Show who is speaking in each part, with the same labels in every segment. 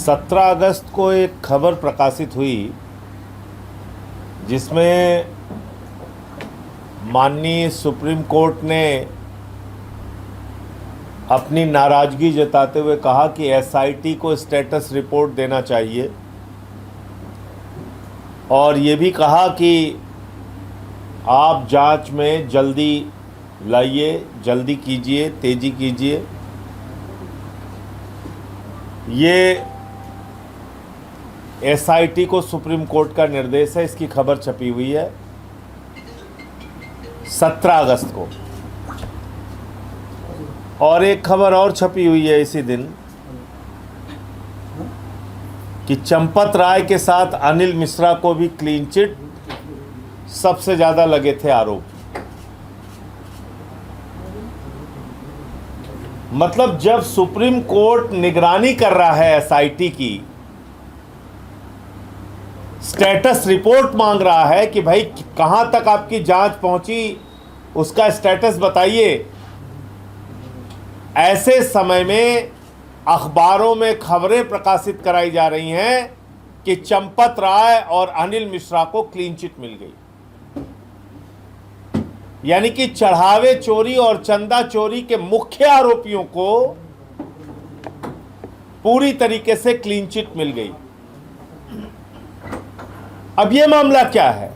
Speaker 1: 17 अगस्त को एक खबर प्रकाशित हुई जिसमें माननीय सुप्रीम कोर्ट ने अपनी नाराज़गी जताते हुए कहा कि एसआईटी को स्टेटस रिपोर्ट देना चाहिए और ये भी कहा कि आप जांच में जल्दी लाइए, जल्दी कीजिए, तेज़ी कीजिए। ये एसआईटी को सुप्रीम कोर्ट का निर्देश है। इसकी खबर छपी हुई है 17 अगस्त को। और एक खबर और छपी हुई है इसी दिन कि चंपत राय के साथ अनिल मिश्रा को भी क्लीन चिट, सबसे ज़्यादा लगे थे आरोप। मतलब जब सुप्रीम कोर्ट निगरानी कर रहा है एसआईटी की, स्टेटस रिपोर्ट मांग रहा है कि भाई कहां तक आपकी जांच पहुंची, उसका स्टेटस बताइए, ऐसे समय में अखबारों में खबरें प्रकाशित कराई जा रही हैं कि चंपत राय और अनिल मिश्रा को क्लीन चिट मिल गई। यानी कि चढ़ावे चोरी और चंदा चोरी के मुख्य आरोपियों को पूरी तरीके से क्लीन चिट मिल गई। अब यह मामला क्या है?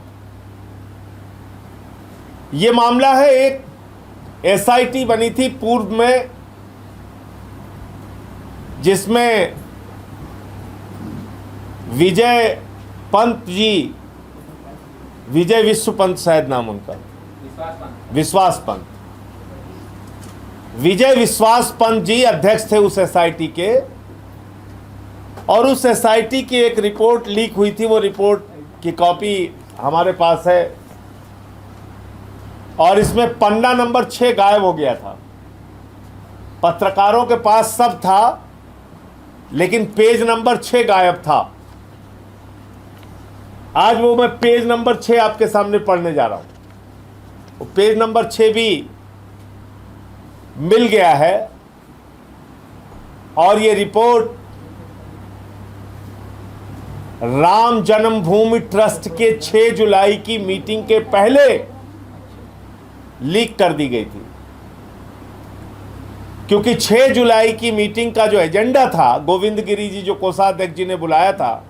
Speaker 1: यह मामला है, एक एसआईटी बनी थी पूर्व में जिसमें विजय पंत जी, विजय विश्व पंत शायद नाम उनका, विश्वास पंत, विजय विश्वास पंत जी अध्यक्ष थे उस एसआईटी के। और उस एसआईटी की एक रिपोर्ट लीक हुई थी, वो रिपोर्ट की कॉपी हमारे पास है और इसमें पन्ना नंबर 6 गायब हो गया था। पत्रकारों के पास सब था लेकिन पेज नंबर 6 गायब था। आज वो मैं पेज नंबर 6 आपके सामने पढ़ने जा रहा हूं। वो पेज नंबर 6 भी मिल गया है और ये रिपोर्ट राम जन्मभूमि ट्रस्ट के 6 जुलाई की मीटिंग के पहले लीक कर दी गई थी, क्योंकि 6 जुलाई की मीटिंग का जो एजेंडा था, गोविंद गिरी जी जो कोषाध्यक्ष जी ने बुलाया था,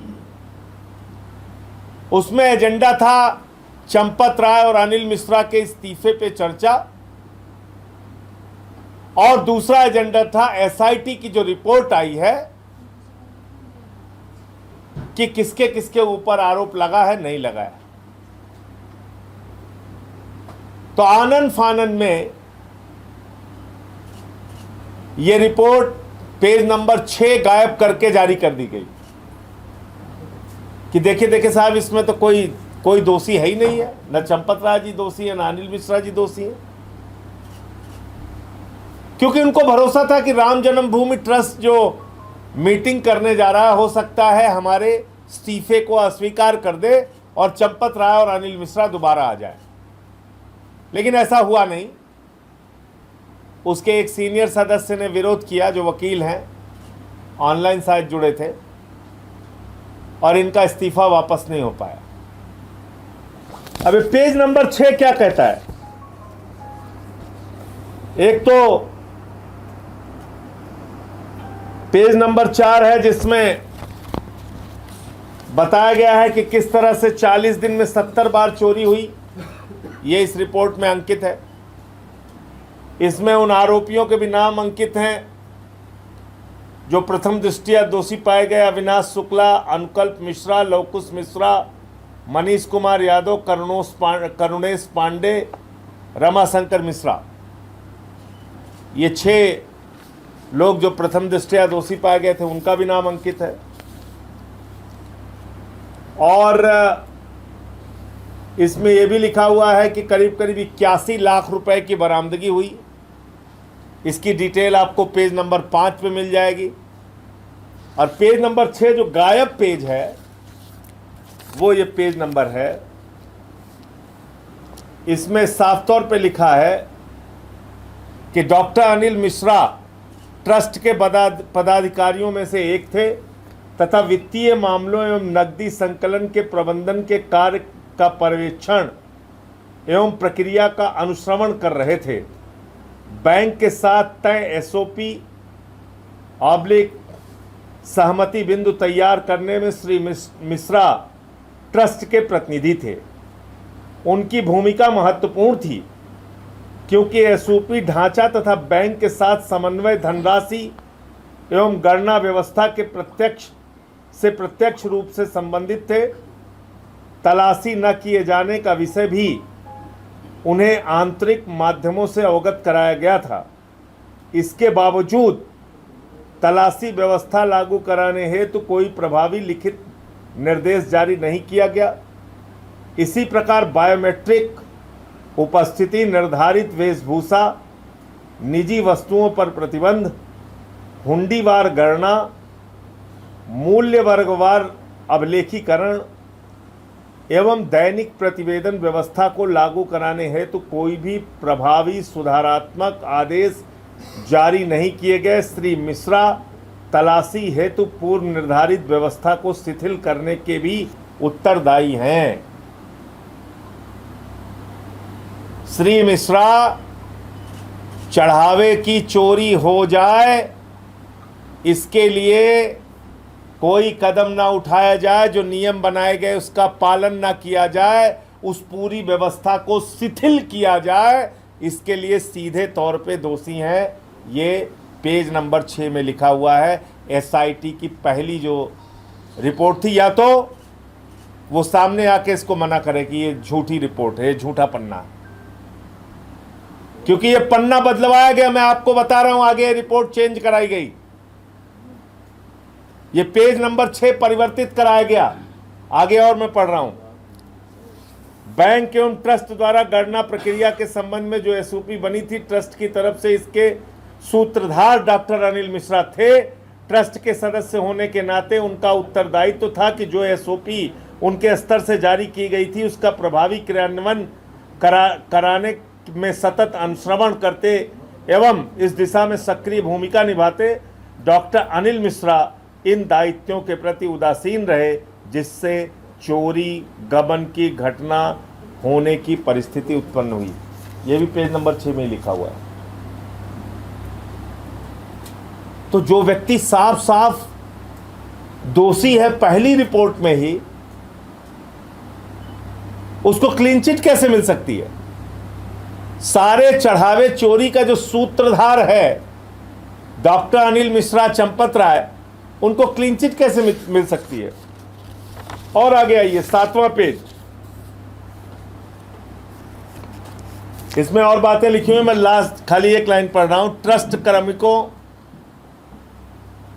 Speaker 1: उसमें एजेंडा था चंपत राय और अनिल मिश्रा के इस्तीफे पे चर्चा और दूसरा एजेंडा था एसआईटी की जो रिपोर्ट आई है कि किसके किसके ऊपर आरोप लगा है, नहीं लगा है। तो आनंद फानन में यह रिपोर्ट पेज नंबर 6 गायब करके जारी कर दी गई कि देखिए देखिए साहब, इसमें तो कोई दोषी है ही नहीं है, न चंपत राय जी दोषी है, न अनिल मिश्रा जी दोषी है। क्योंकि उनको भरोसा था कि राम जन्मभूमि ट्रस्ट जो मीटिंग करने जा रहा है, हो सकता है हमारे इस्तीफे को अस्वीकार कर दे और चंपत राय और अनिल मिश्रा दोबारा आ जाए। लेकिन ऐसा हुआ नहीं। उसके एक सीनियर सदस्य ने विरोध किया, जो वकील हैं, ऑनलाइन शायद जुड़े थे, और इनका इस्तीफा वापस नहीं हो पाया। अब पेज नंबर 6 क्या कहता है? एक तो पेज नंबर 4 है जिसमें बताया गया है कि किस तरह से 40 दिन में 70 बार चोरी हुई। ये इस रिपोर्ट में अंकित है। इसमें उन आरोपियों के भी नाम अंकित हैं जो प्रथम दृष्टया दोषी पाए गए: अविनाश शुक्ला, अनुकल्प मिश्रा, लवकुश मिश्रा, मनीष कुमार यादव, करुणेश पांडे, रमाशंकर मिश्रा। ये 6 लोग जो प्रथम दृष्टया दोषी पाए गए थे, उनका भी नाम अंकित है। और इसमें यह भी लिखा हुआ है कि करीब करीब 81 लाख रुपए की बरामदगी हुई। इसकी डिटेल आपको पेज नंबर 5 पे मिल जाएगी। और पेज नंबर 6 जो गायब पेज है, वो ये पेज नंबर है। इसमें साफ तौर पे लिखा है कि डॉक्टर अनिल मिश्रा ट्रस्ट के पदाधिकारियों में से एक थे तथा वित्तीय मामलों एवं नकदी संकलन के प्रबंधन के कार्य का पर्यवेक्षण एवं प्रक्रिया का अनुश्रवण कर रहे थे। बैंक के साथ तय एसओपी सहमति बिंदु तैयार करने में श्री मिश्रा ट्रस्ट के प्रतिनिधि थे। उनकी भूमिका महत्वपूर्ण थी क्योंकि एसओपी ढांचा तथा बैंक के साथ समन्वय धनराशि एवं गणना व्यवस्था के प्रत्यक्ष रूप से संबंधित थे। तलाशी न किए जाने का विषय भी उन्हें आंतरिक माध्यमों से अवगत कराया गया था। इसके बावजूद तलाशी व्यवस्था लागू कराने हेतु कोई प्रभावी लिखित निर्देश जारी नहीं किया गया। इसी प्रकार बायोमेट्रिक उपस्थिति, निर्धारित वेशभूषा, निजी वस्तुओं पर प्रतिबंध, हुंडीवार गणना, मूल्य वर्गवार अभिलेखीकरण एवं दैनिक प्रतिवेदन व्यवस्था को लागू कराने हेतु कोई भी प्रभावी सुधारात्मक आदेश जारी नहीं किए गए। श्री मिश्रा तलाशी हेतु पूर्व निर्धारित व्यवस्था को शिथिल करने के भी उत्तरदायी हैं। श्री मिश्रा चढ़ावे की चोरी हो जाए इसके लिए कोई कदम ना उठाया जाए, जो नियम बनाए गए उसका पालन ना किया जाए, उस पूरी व्यवस्था को शिथिल किया जाए, इसके लिए सीधे तौर पे दोषी हैं। ये पेज नंबर 6 में लिखा हुआ है। एसआईटी की पहली जो रिपोर्ट थी, या तो वो सामने आके इसको मना करे कि ये झूठी रिपोर्ट है, झूठा पन्ना है, क्योंकि ये पन्ना बदलवाया गया। मैं आपको बता रहा हूं, आगे रिपोर्ट चेंज कराई गई। ये पेज नंबर 6 परिवर्तित कराया गया। आगे और मैं पढ़ रहा हूं। बैंक एवं ट्रस्ट द्वारा गणना प्रक्रिया के संबंध में जो एसओपी बनी थी, ट्रस्ट की तरफ से इसके सूत्रधार डॉक्टर अनिल मिश्रा थे। ट्रस्ट के सदस्य होने के नाते उनका उत्तरदायित्व तो था कि जो एसओपी उनके स्तर से जारी की गई थी उसका प्रभावी क्रियान्वयन कराने में सतत अनुश्रवण करते एवं इस दिशा में सक्रिय भूमिका निभाते। डॉक्टर अनिल मिश्रा इन दायित्वों के प्रति उदासीन रहे, जिससे चोरी गबन की घटना होने की परिस्थिति उत्पन्न हुई। यह भी पेज नंबर 6 में लिखा हुआ है। तो जो व्यक्ति साफ साफ दोषी है पहली रिपोर्ट में ही, उसको क्लीन चिट कैसे मिल सकती है? सारे चढ़ावे चोरी का जो सूत्रधार है डॉक्टर अनिल मिश्रा, चंपत राय, उनको क्लीन चिट कैसे मिल सकती है? और आगे आइए, 7वां पेज। इसमें और बातें लिखी हुई, मैं लास्ट खाली एक लाइन पढ़ रहा हूं। ट्रस्ट कार्मिकों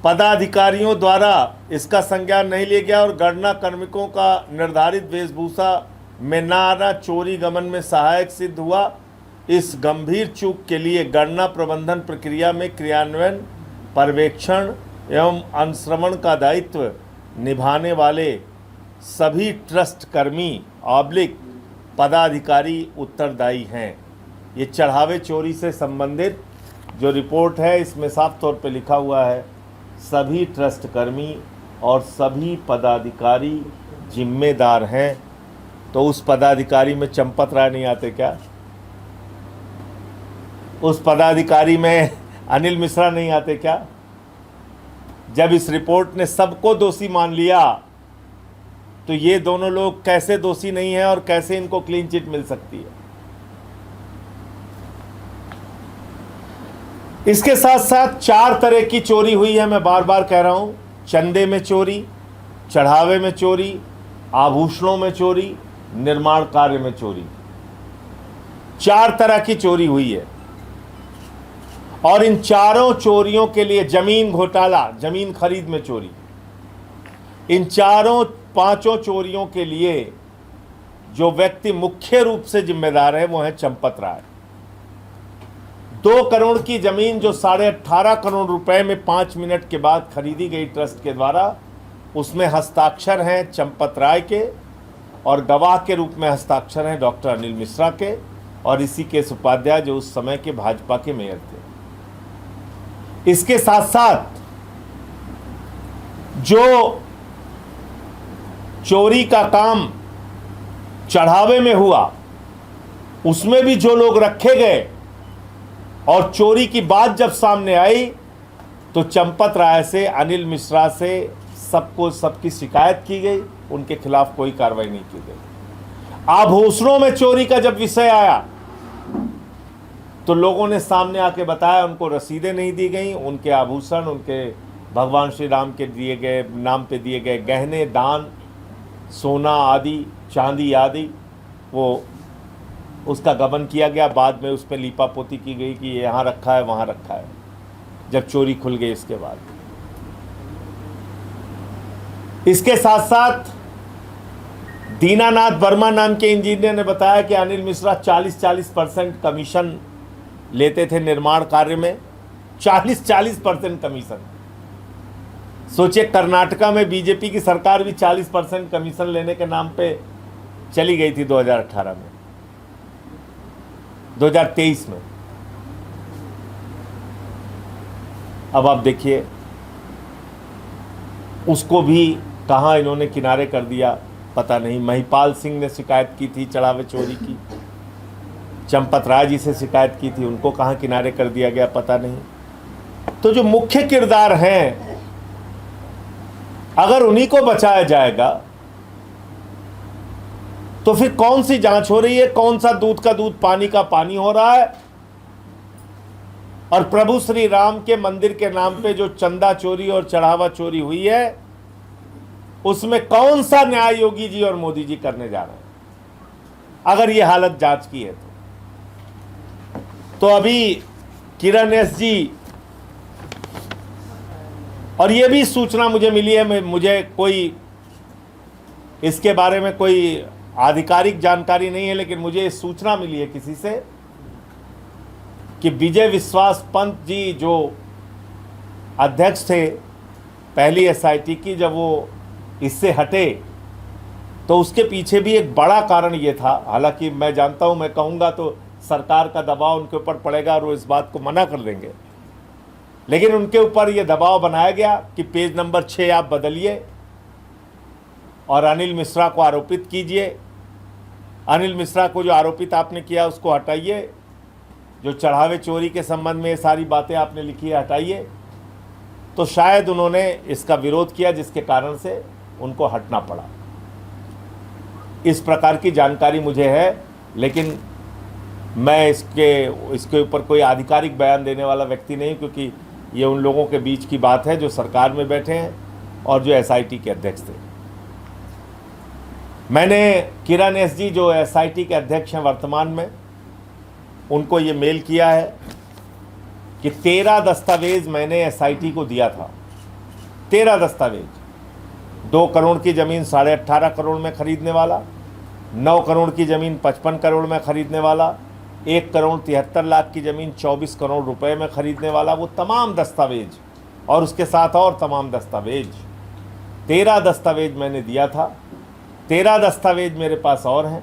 Speaker 1: पदाधिकारियों द्वारा इसका संज्ञान नहीं लिया गया और गणना कार्मिकों का निर्धारित वेशभूषा में न आना चोरी गमन में सहायक सिद्ध हुआ। इस गंभीर चूक के लिए गणना प्रबंधन प्रक्रिया में क्रियान्वयन, पर्यवेक्षण एवं अनुश्रवण का दायित्व निभाने वाले सभी ट्रस्ट कर्मी पदाधिकारी उत्तरदायी हैं। ये चढ़ावे चोरी से संबंधित जो रिपोर्ट है, इसमें साफ तौर पे लिखा हुआ है सभी ट्रस्ट कर्मी और सभी पदाधिकारी जिम्मेदार हैं। तो उस पदाधिकारी में चंपत राय नहीं आते क्या? उस पदाधिकारी में अनिल मिश्रा नहीं आते क्या? जब इस रिपोर्ट ने सबको दोषी मान लिया, तो ये दोनों लोग कैसे दोषी नहीं हैं और कैसे इनको क्लीन चिट मिल सकती है? इसके साथ साथ 4 तरह की चोरी हुई है, मैं बार बार कह रहा हूं। चंदे में चोरी, चढ़ावे में चोरी, आभूषणों में चोरी, निर्माण कार्य में चोरी। 4 तरह की चोरी हुई है। और इन चारों चोरियों के लिए जमीन घोटाला, जमीन खरीद में चोरी, इन 5 चोरियों के लिए जो व्यक्ति मुख्य रूप से जिम्मेदार है वो है चंपत राय। 2 करोड़ की जमीन जो 18.5 करोड़ रुपए में 5 मिनट के बाद खरीदी गई ट्रस्ट के द्वारा, उसमें हस्ताक्षर हैं चंपत राय के और गवाह के रूप में हस्ताक्षर हैं डॉक्टर अनिल मिश्रा के और ऋषिकेश उपाध्याय जो उस समय के भाजपा के मेयर थे। इसके साथ साथ जो चोरी का काम चढ़ावे में हुआ, उसमें भी जो लोग रखे गए और चोरी की बात जब सामने आई तो चंपत राय से, अनिल मिश्रा से सबकी शिकायत की गई, उनके खिलाफ कोई कार्रवाई नहीं की गई। आभूषणों में चोरी का जब विषय आया तो लोगों ने सामने आके बताया उनको रसीदें नहीं दी गई, उनके आभूषण, उनके भगवान श्री राम के दिए गए नाम पे दिए गए गहने, दान, सोना आदि, चांदी आदि, वो उसका गबन किया गया। बाद में उस पर लीपापोती की गई कि यहाँ रखा है, वहाँ रखा है, जब चोरी खुल गई इसके बाद। इसके साथ साथ दीनानाथ वर्मा नाम के इंजीनियर ने बताया कि अनिल मिश्रा 40% कमीशन लेते थे निर्माण कार्य में। 40% कमीशन। सोचिए, कर्नाटका में बीजेपी की सरकार भी 40% कमीशन लेने के नाम पे चली गई थी 2018 में, 2023 में। अब आप देखिए, उसको भी कहां इन्होंने किनारे कर दिया पता नहीं। महिपाल सिंह ने शिकायत की थी चढ़ावे चोरी की, चंपत राय जी से शिकायत की थी, उनको कहां किनारे कर दिया गया पता नहीं। तो जो मुख्य किरदार हैं, अगर उन्हीं को बचाया जाएगा तो फिर कौन सी जांच हो रही है, कौन सा दूध का दूध पानी का पानी हो रहा है। और प्रभु श्री राम के मंदिर के नाम पे जो चंदा चोरी और चढ़ावा चोरी हुई है, उसमें कौन सा न्याय योगी जी और मोदी जी करने जा रहे हैं, अगर ये हालत जांच की है तो अभी किरण एस जी, और ये भी सूचना मुझे मिली है, मुझे कोई इसके बारे में कोई आधिकारिक जानकारी नहीं है, लेकिन मुझे सूचना मिली है किसी से कि विजय विश्वास पंत जी जो अध्यक्ष थे पहली एसआईटी की, जब वो इससे हटे तो उसके पीछे भी एक बड़ा कारण ये था। हालांकि मैं जानता हूं, मैं कहूंगा तो सरकार का दबाव उनके ऊपर पड़ेगा और वो इस बात को मना कर देंगे, लेकिन उनके ऊपर ये दबाव बनाया गया कि पेज नंबर 6 आप बदलिए और अनिल मिश्रा को आरोपित कीजिए। अनिल मिश्रा को जो आरोपित आपने किया उसको हटाइए, जो चढ़ावे चोरी के संबंध में ये सारी बातें आपने लिखी है हटाइए। तो शायद उन्होंने इसका विरोध किया, जिसके कारण से उनको हटना पड़ा। इस प्रकार की जानकारी मुझे है, लेकिन मैं इसके ऊपर कोई आधिकारिक बयान देने वाला व्यक्ति नहीं, क्योंकि ये उन लोगों के बीच की बात है जो सरकार में बैठे हैं और जो एसआईटी के अध्यक्ष थे। मैंने किरण एस जी जो एसआईटी के अध्यक्ष हैं वर्तमान में, उनको ये मेल किया है कि 13 दस्तावेज मैंने एसआईटी को दिया था। 13 दस्तावेज, 2 करोड़ की ज़मीन 18.5 करोड़ में खरीदने वाला, 9 करोड़ की ज़मीन 55 करोड़ में खरीदने वाला, 1 करोड़ 73 लाख की ज़मीन 24 करोड़ रुपए में खरीदने वाला, वो तमाम दस्तावेज और उसके साथ और तमाम दस्तावेज, 13 दस्तावेज मैंने दिया था। 13 दस्तावेज मेरे पास और हैं।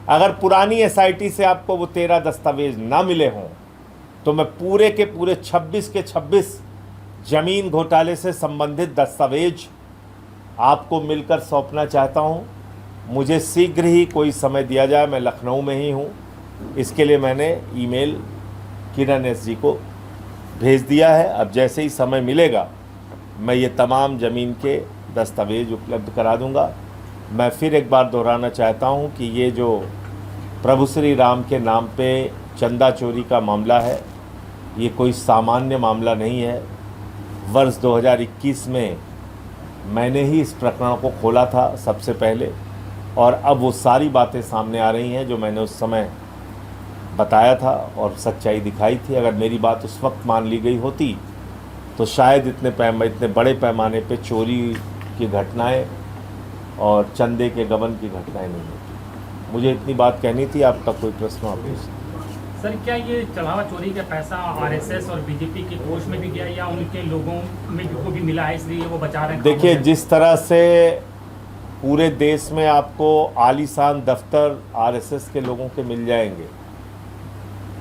Speaker 1: अगर पुरानी एसआईटी से आपको वो 13 दस्तावेज ना मिले हों तो मैं पूरे के पूरे 26 के 26 ज़मीन घोटाले से संबंधित दस्तावेज आपको मिलकर सौंपना चाहता हूं। मुझे शीघ्र ही कोई समय दिया जाए, मैं लखनऊ में ही हूं। इसके लिए मैंने ईमेल किरण एस जी को भेज दिया है। अब जैसे ही समय मिलेगा मैं ये तमाम ज़मीन के दस्तावेज उपलब्ध करा दूंगा। मैं फिर एक बार दोहराना चाहता हूं कि ये जो प्रभु श्री राम के नाम पे चंदा चोरी का मामला है, ये कोई सामान्य मामला नहीं है। वर्ष 2021 में मैंने ही इस प्रकरण को खोला था सबसे पहले, और अब वो सारी बातें सामने आ रही हैं जो मैंने उस समय बताया था और सच्चाई दिखाई थी। अगर मेरी बात उस वक्त मान ली गई होती तो शायद इतने बड़े पैमाने पे चोरी की घटनाएं और चंदे के गबन की घटनाएं नहीं होती। मुझे इतनी बात कहनी थी। आपका कोई प्रश्न आप पूछ सकते।
Speaker 2: सर, क्या ये चढ़ावा चोरी का पैसा आरएसएस और बीजेपी के कोष में भी गया या उनके लोगों में को भी मिला है, इसलिए वो बचा रहे हैं?
Speaker 1: देखिए, जिस तरह से पूरे देश में आपको आलीशान दफ्तर आरएसएस के लोगों के मिल जाएंगे,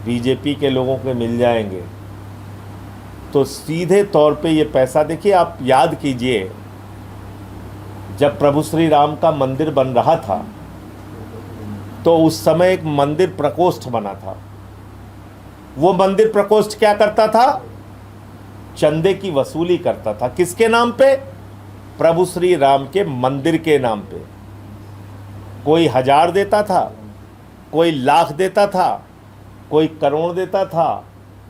Speaker 1: बीजेपी के लोगों के मिल जाएंगे, तो सीधे तौर पे ये पैसा, देखिए आप याद कीजिए जब प्रभु श्री राम का मंदिर बन रहा था तो उस समय एक मंदिर प्रकोष्ठ बना था। वो मंदिर प्रकोष्ठ क्या करता था? चंदे की वसूली करता था। किसके नाम पे? प्रभु श्री राम के मंदिर के नाम पे। कोई 1000 देता था, कोई लाख देता था, कोई करोड़ देता था,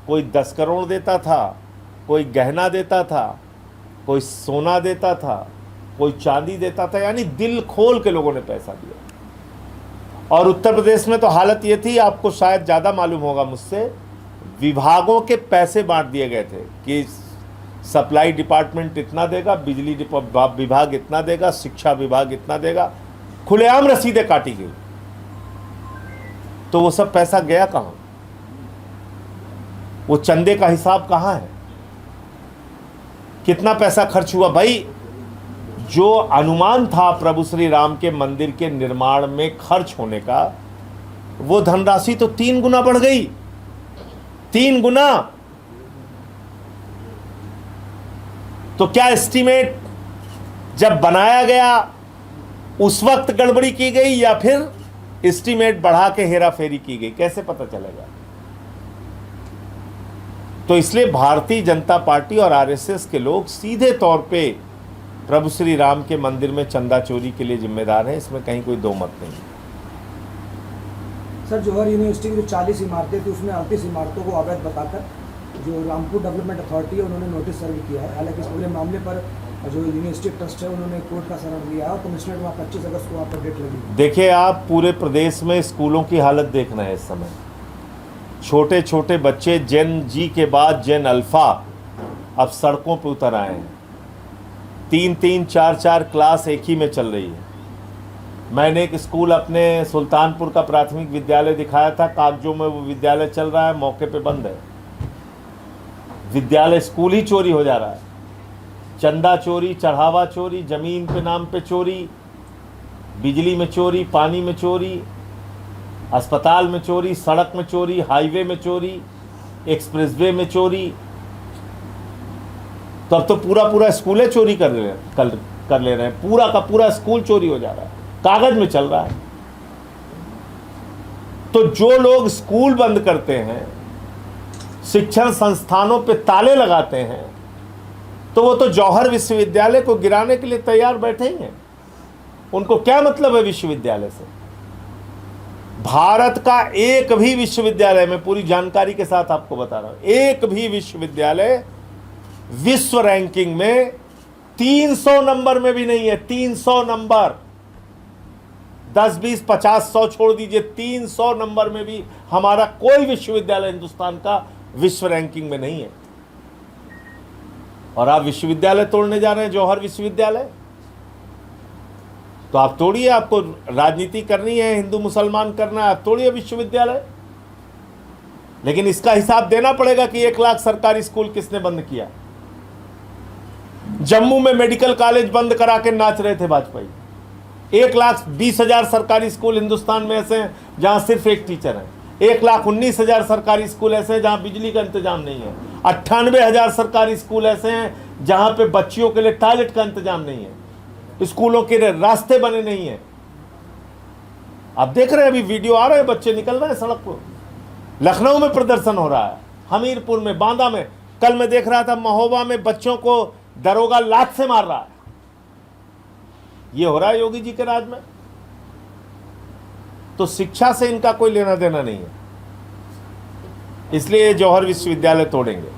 Speaker 1: कोई 10 करोड़ देता था, कोई गहना देता था, कोई सोना देता था, कोई चांदी देता था। यानी दिल खोल के लोगों ने पैसा दिया। और उत्तर प्रदेश में तो हालत ये थी, आपको शायद ज़्यादा मालूम होगा मुझसे, विभागों के पैसे बांट दिए गए थे कि सप्लाई डिपार्टमेंट इतना देगा, बिजली विभाग इतना देगा, शिक्षा विभाग इतना देगा। खुलेआम रसीदें काटी गई। तो वो सब पैसा गया कहाँ? वो चंदे का हिसाब कहाँ है? कितना पैसा खर्च हुआ? भाई, जो अनुमान था प्रभु श्री राम के मंदिर के निर्माण में खर्च होने का, वो धनराशि तो 3 गुना बढ़ गई। 3 गुना। तो क्या एस्टीमेट जब बनाया गया उस वक्त गड़बड़ी की गई या फिर एस्टीमेट बढ़ा के हेराफेरी की गई? कैसे पता चलेगा? तो इसलिए भारतीय जनता पार्टी और आरएसएस के लोग सीधे तौर पे प्रभु श्री राम के मंदिर में चंदा चोरी के लिए जिम्मेदार हैं। इसमें कहीं कोई दो मत नहीं।
Speaker 3: सर, जौहर यूनिवर्सिटी की जो 40 इमारतें थी उसमें 38 इमारतों को अवैध बताकर जो रामपुर डेवलपमेंट अथॉरिटी है उन्होंने नोटिस सर्व किया है। हालांकि इस पूरे मामले पर जो यूनिवर्सिटी ट्रस्ट है उन्होंने कोर्ट का शरण लिया है और कमिश्नर वहाँ 25 अगस्त को वहाँ पर डेट लगी।
Speaker 1: देखिए, आप पूरे प्रदेश में स्कूलों की हालत देखना है इस समय। छोटे छोटे बच्चे जेन जी के बाद जेन अल्फा अब सड़कों पर उतर आए हैं। 3-3, 4-4 क्लास एक ही में चल रही है। मैंने एक स्कूल अपने सुल्तानपुर का प्राथमिक विद्यालय दिखाया था, कागजों में वो विद्यालय चल रहा है, मौके पे बंद है। विद्यालय स्कूल ही चोरी हो जा रहा है। चंदा चोरी, चढ़ावा चोरी, जमीन पे नाम पे चोरी, बिजली में चोरी, पानी में चोरी, अस्पताल में चोरी, सड़क में चोरी, हाईवे में चोरी, एक्सप्रेसवे में चोरी। तो अब तो पूरा स्कूल चोरी कर ले रहे हैं। पूरा का पूरा स्कूल चोरी हो जा रहा है, कागज में चल रहा है। तो जो लोग स्कूल बंद करते हैं, शिक्षण संस्थानों पे ताले लगाते हैं, तो वो तो जौहर विश्वविद्यालय को गिराने के लिए तैयार बैठे ही हैं। उनको क्या मतलब है विश्वविद्यालय से? भारत का एक भी विश्वविद्यालय, मैं पूरी जानकारी के साथ आपको बता रहा हूं, एक भी विश्वविद्यालय विश्व रैंकिंग में 300 नंबर में भी नहीं है। 300 नंबर, 10, 20, 50, 100 छोड़ दीजिए, 300 नंबर में भी हमारा कोई विश्वविद्यालय हिंदुस्तान का विश्व रैंकिंग में नहीं है। और आप विश्वविद्यालय तोड़ने जा रहे हैं, जौहर विश्वविद्यालय। तो आप तोड़िए, आपको राजनीति करनी है, हिंदू मुसलमान करना है, आप तोड़िए विश्वविद्यालय। लेकिन इसका हिसाब देना पड़ेगा कि 1 लाख सरकारी स्कूल किसने बंद किया। जम्मू में मेडिकल कॉलेज बंद करा के नाच रहे थे वाजपेयी। 1,20,000 सरकारी स्कूल हिंदुस्तान में ऐसे हैं जहां सिर्फ एक टीचर है। 1,19,000 सरकारी स्कूल ऐसे हैं जहां बिजली का इंतजाम नहीं है। 98,000 सरकारी स्कूल ऐसे हैं जहां पे बच्चियों के लिए टॉयलेट का इंतजाम नहीं है, स्कूलों के रास्ते बने नहीं है। आप देख रहे हैं, अभी वीडियो आ रहे हैं, बच्चे निकल रहे हैं सड़क पर। लखनऊ में प्रदर्शन हो रहा है, हमीरपुर में, बांदा में। कल मैं देख रहा था महोबा में बच्चों को दरोगा लात से मार रहा है। ये हो रहा है योगी जी के राज में। तो शिक्षा से इनका कोई लेना देना नहीं है, इसलिए जौहर विश्वविद्यालय तोड़ेंगे।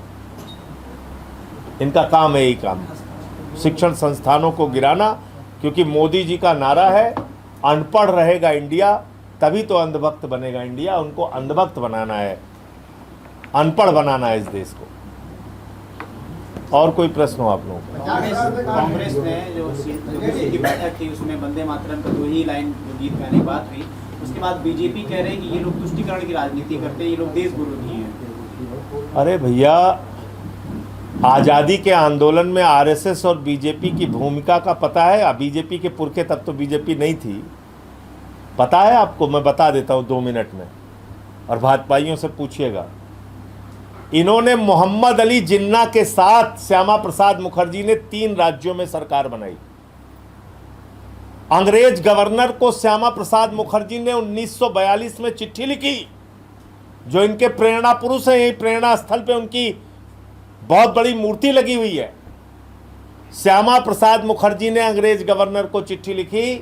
Speaker 1: इनका काम है, यही काम, शिक्षण संस्थानों को गिराना। क्योंकि मोदी जी का नारा है, अनपढ़ रहेगा इंडिया तभी तो अंधभक्त बनेगा इंडिया। उनको अंधभक्त बनाना है, अनपढ़ बनाना है इस देश को। और कोई प्रश्न हो आप लोगों को?
Speaker 4: कांग्रेस ने जो की बैठक थी उसमें वंदे मातरम का 2 ही लाइन गीत गाने की बात हुई। उसके बाद बीजेपी कह रहे हैं कि ये लोग तुष्टीकरण की राजनीति करते हैं, ये लोग देश विरोधी हैं।
Speaker 1: अरे भैया, आज़ादी के आंदोलन में आरएसएस और बीजेपी की भूमिका का पता है? बीजेपी के पुरखे, तब तो बीजेपी नहीं थी, पता है आपको? मैं बता देता हूँ 2 मिनट में, और भाजपाइयों से पूछिएगा। इन्होंने मोहम्मद अली जिन्ना के साथ श्यामा प्रसाद मुखर्जी ने 3 राज्यों में सरकार बनाई। अंग्रेज गवर्नर को श्यामा प्रसाद मुखर्जी ने 1942 में चिट्ठी लिखी, जो इनके प्रेरणा पुरुष हैं, यही प्रेरणा स्थल पे उनकी बहुत बड़ी मूर्ति लगी हुई है। श्यामा प्रसाद मुखर्जी ने अंग्रेज गवर्नर को चिट्ठी लिखी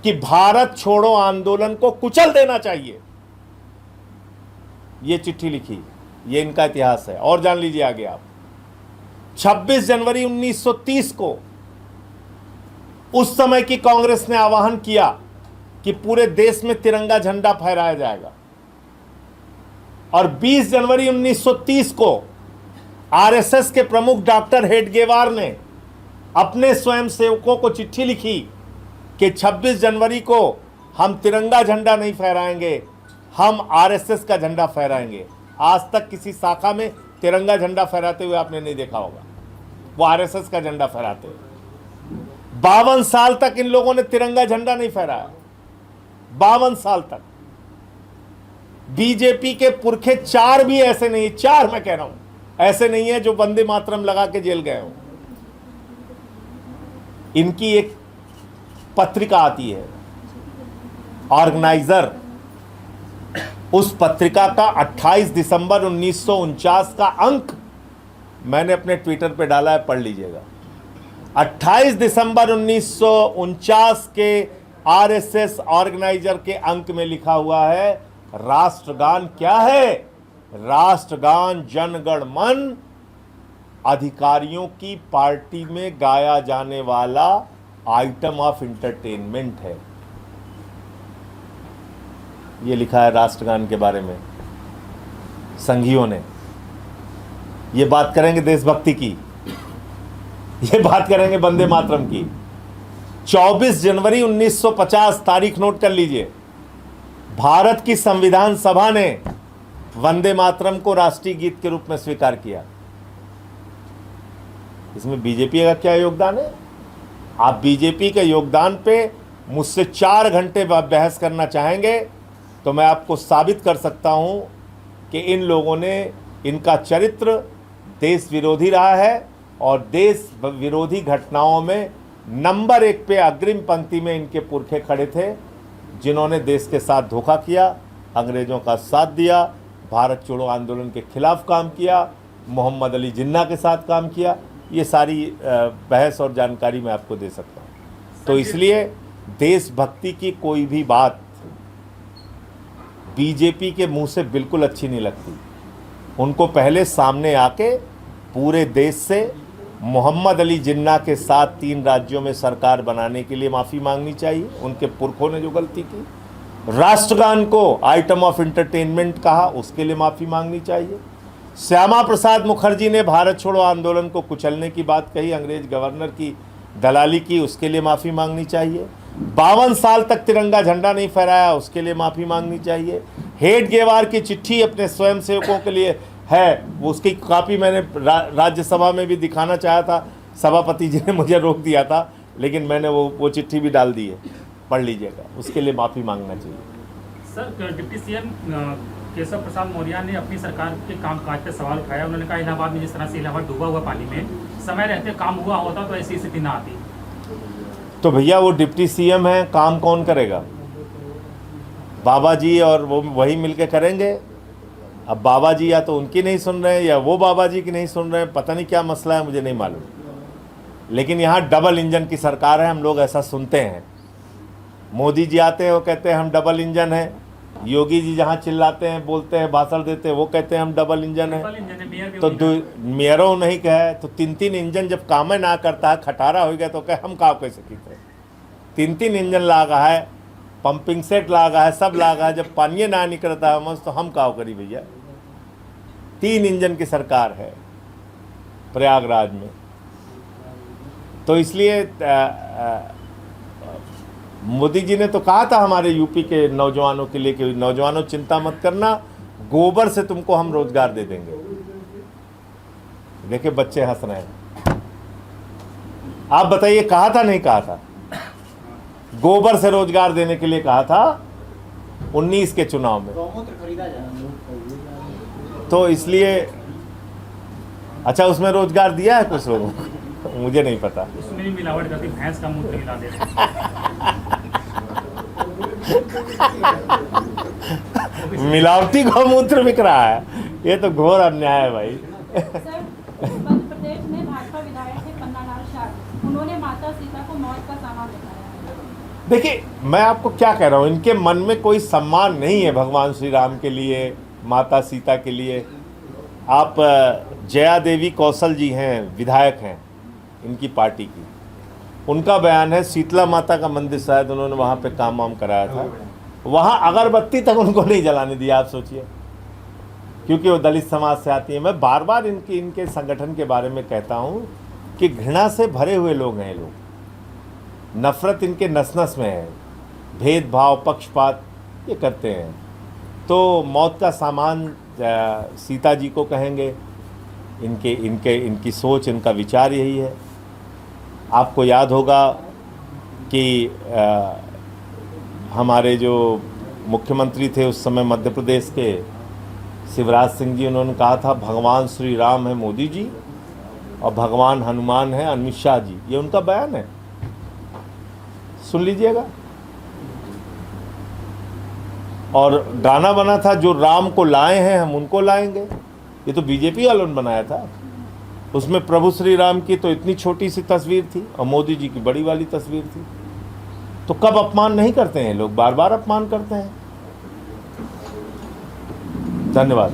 Speaker 1: कि भारत छोड़ो आंदोलन को कुचल देना चाहिए। यह चिट्ठी लिखी, ये इनका इतिहास है। और जान लीजिए आगे आप, 26 जनवरी 1930 को उस समय की कांग्रेस ने आह्वान किया कि पूरे देश में तिरंगा झंडा फहराया जाएगा, और 20 जनवरी 1930 को आरएसएस के प्रमुख डॉक्टर हेडगेवार ने अपने स्वयंसेवकों को चिट्ठी लिखी कि 26 जनवरी को हम तिरंगा झंडा नहीं फहराएंगे, हम आरएसएस का झंडा फहराएंगे। आज तक किसी शाखा में तिरंगा झंडा फहराते हुए आपने नहीं देखा होगा, वो आरएसएस का झंडा फहराते हुए। 52 साल तक इन लोगों ने तिरंगा झंडा नहीं फहराया, 52 साल तक। बीजेपी के पुरखे 4 भी ऐसे नहीं, 4 मैं कह रहा हूं ऐसे नहीं है जो वंदे मातरम लगा के जेल गए हो। इनकी एक पत्रिका आती है ऑर्गेनाइजर, उस पत्रिका का 28 दिसंबर 1949 का अंक मैंने अपने ट्विटर पे डाला है, पढ़ लीजिएगा। 28 दिसंबर 1949 के आरएसएस ऑर्गेनाइजर के अंक में लिखा हुआ है, राष्ट्रगान क्या है? राष्ट्रगान जनगण मन अधिकारियों की पार्टी में गाया जाने वाला आइटम ऑफ इंटरटेनमेंट है। यह लिखा है राष्ट्रगान के बारे में संघियों ने। ये बात करेंगे देशभक्ति की, ये बात करेंगे वंदे मातरम की। 24 जनवरी 1950 तारीख नोट कर लीजिए, भारत की संविधान सभा ने वंदे मातरम को राष्ट्रीय गीत के रूप में स्वीकार किया। इसमें बीजेपी का क्या योगदान है? आप बीजेपी के योगदान पे मुझसे 4 घंटे बहस करना चाहेंगे तो मैं आपको साबित कर सकता हूं कि इन लोगों ने, इनका चरित्र देश विरोधी रहा है, और देश विरोधी घटनाओं में नंबर 1 पे अग्रिम पंक्ति में इनके पुरखे खड़े थे, जिन्होंने देश के साथ धोखा किया, अंग्रेजों का साथ दिया, भारत छोड़ो आंदोलन के खिलाफ काम किया, मोहम्मद अली जिन्ना के साथ काम किया। ये सारी बहस और जानकारी मैं आपको दे सकता हूँ। तो इसलिए देशभक्ति की कोई भी बात बीजेपी के मुंह से बिल्कुल अच्छी नहीं लगती। उनको पहले सामने आके पूरे देश से मोहम्मद अली जिन्ना के साथ 3 राज्यों में सरकार बनाने के लिए माफ़ी मांगनी चाहिए, उनके पुरखों ने जो गलती की। राष्ट्रगान को आइटम ऑफ इंटरटेनमेंट कहा, उसके लिए माफ़ी मांगनी चाहिए। श्यामा प्रसाद मुखर्जी ने भारत छोड़ो आंदोलन को कुचलने की बात कही, अंग्रेज गवर्नर की दलाली की, उसके लिए माफ़ी मांगनी चाहिए। 52 साल तक तिरंगा झंडा नहीं फहराया, उसके लिए माफ़ी मांगनी चाहिए। हेडगेवार की चिट्ठी अपने स्वयंसेवकों के लिए है, वो उसकी कॉपी मैंने राज्यसभा में भी दिखाना चाहा था, सभापति जी ने मुझे रोक दिया था, लेकिन मैंने वो चिट्ठी भी डाल दी है, पढ़ लीजिएगा। उसके लिए माफ़ी मांगना चाहिए।
Speaker 2: Sir, deputy CM Keshav Prasad Maurya ने अपनी सरकार के कामकाज पर सवाल उठाया। उन्होंने कहा इलाहाबाद में जिस तरह से इलाहाबाद डूबा हुआ पानी में, समय रहते काम हुआ होता तो ऐसी स्थिति ना आती।
Speaker 1: तो भैया वो डिप्टी सीएम है, काम कौन करेगा? बाबा जी और वो वही मिलके करेंगे। अब बाबा जी या तो उनकी नहीं सुन रहे हैं या वो बाबा जी की नहीं सुन रहे हैं, पता नहीं क्या मसला है, मुझे नहीं मालूम। लेकिन यहाँ डबल इंजन की सरकार है, हम लोग ऐसा सुनते हैं। मोदी जी आते हैं, वो कहते हैं हम डबल इंजन है। योगी जी जहाँ चिल्लाते हैं, बोलते हैं, भाषण देते हैं, वो कहते हैं हम डबल इंजन है। तो मेयरों नहीं कहे तो 3 इंजन जब काम ना करता है, खटारा हो गया तो कहे हम काम कैसे कीते। 3 इंजन लागा है, पंपिंग सेट लागा है, सब लागा है, जब पानी ना निकलता है मस्त तो हम काव करी भैया। 3 इंजन की सरकार है प्रयागराज में। तो इसलिए मोदी जी ने तो कहा था हमारे यूपी के नौजवानों के लिए कि नौजवानों चिंता मत करना, गोबर से तुमको हम रोजगार दे देंगे। देखिए बच्चे हंस रहे हैं। आप बताइए, कहा था नहीं कहा था? गोबर से रोजगार देने के लिए कहा था 19 के चुनाव में।
Speaker 4: गौमूत्र खरीदा जाए
Speaker 1: तो इसलिए अच्छा, उसमें रोजगार दिया है कुछ लोगों को? मुझे नहीं पता।
Speaker 2: उसमें भी मिलावट करती, भैंस का मूत्र मिला देते हैं।
Speaker 1: मिलावटी गौमूत्र बिक रहा है, ये तो घोर अन्याय है भाई।
Speaker 5: सर, मध्य प्रदेश में भाजपा विधायक थे पन्नालाल शाह, उन्होंने माता सीता को मौत का सामान बताया।
Speaker 1: देखिए, मैं आपको क्या कह रहा हूँ, इनके मन में कोई सम्मान नहीं है भगवान श्री राम के लिए, माता सीता के लिए। आप जया देवी कौशल जी हैं, विधायक हैं इनकी पार्टी की, उनका बयान है शीतला माता का मंदिर शायद उन्होंने वहाँ पे काम वाम कराया था, वहाँ अगरबत्ती तक उनको नहीं जलाने दिया। आप सोचिए, क्योंकि वो दलित समाज से आती है। मैं बार बार इनके संगठन के बारे में कहता हूँ कि घृणा से भरे हुए लोग हैं ये लोग, नफरत इनके नस नस में है, भेदभाव पक्षपात ये करते हैं। तो मौत का सामान सीता जी को कहेंगे, इनकी सोच, इनका विचार यही है। आपको याद होगा कि हमारे जो मुख्यमंत्री थे उस समय मध्य प्रदेश के, शिवराज सिंह जी, उन्होंने कहा था भगवान श्री राम है मोदी जी और भगवान हनुमान है अमित शाह जी। ये उनका बयान है, सुन लीजिएगा। और गाना बना था जो राम को लाए हैं हम उनको लाएंगे, ये तो बीजेपी वालों ने बनाया था। उसमें प्रभु श्री राम की तो इतनी छोटी सी तस्वीर थी और मोदी जी की बड़ी वाली तस्वीर थी। तो कब अपमान नहीं करते हैं लोग, बार बार अपमान करते हैं। धन्यवाद।